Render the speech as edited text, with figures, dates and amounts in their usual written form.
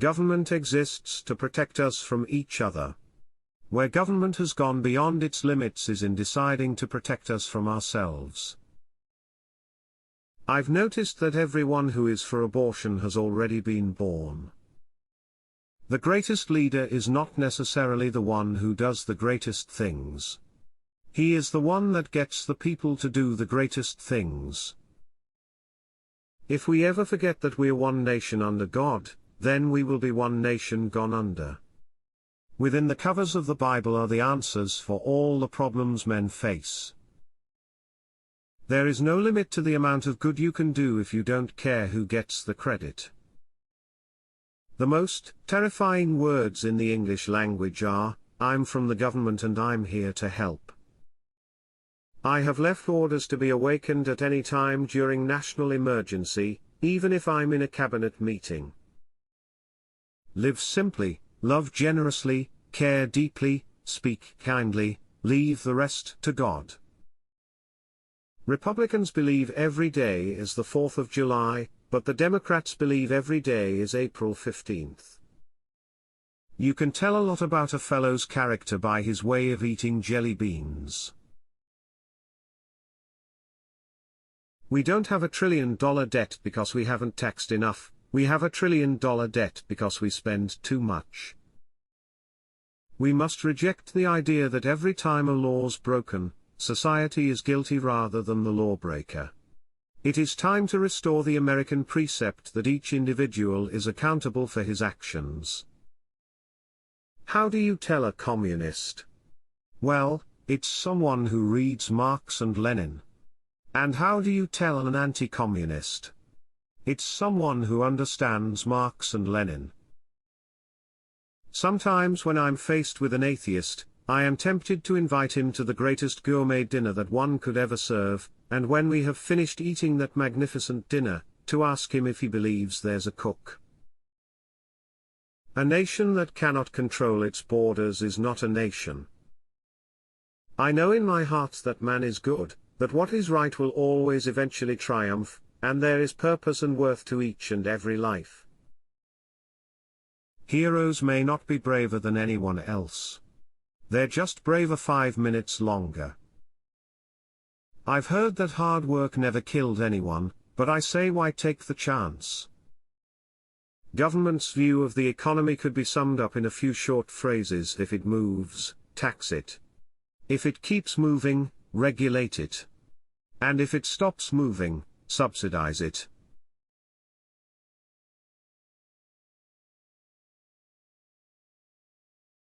Government exists to protect us from each other. Where government has gone beyond its limits is in deciding to protect us from ourselves. I've noticed that everyone who is for abortion has already been born. The greatest leader is not necessarily the one who does the greatest things. He is the one that gets the people to do the greatest things. If we ever forget that we're one nation under God, then we will be one nation gone under. Within the covers of the Bible are the answers for all the problems men face. There is no limit to the amount of good you can do if you don't care who gets the credit. The most terrifying words in the English language are, "I'm from the government and I'm here to help." I have left orders to be awakened at any time during national emergency, even if I'm in a cabinet meeting. Live simply, love generously, care deeply, speak kindly, leave the rest to God. Republicans believe every day is the 4th of July, but the Democrats believe every day is April 15th. You can tell a lot about a fellow's character by his way of eating jelly beans. We don't have $1 trillion debt because we haven't taxed enough, we have $1 trillion debt because we spend too much. We must reject the idea that every time a law's broken, society is guilty rather than the lawbreaker. It is time to restore the American precept that each individual is accountable for his actions. How do you tell a communist? Well, it's someone who reads Marx and Lenin. And how do you tell an anti-communist? It's someone who understands Marx and Lenin. Sometimes when I'm faced with an atheist, I am tempted to invite him to the greatest gourmet dinner that one could ever serve, and when we have finished eating that magnificent dinner, to ask him if he believes there's a cook. A nation that cannot control its borders is not a nation. I know in my heart that man is good, that what is right will always eventually triumph, and there is purpose and worth to each and every life. Heroes may not be braver than anyone else. They're just braver 5 minutes longer. I've heard that hard work never killed anyone, but I say why take the chance? Government's view of the economy could be summed up in a few short phrases: if it moves, tax it. If it keeps moving, regulate it. And if it stops moving, subsidize it.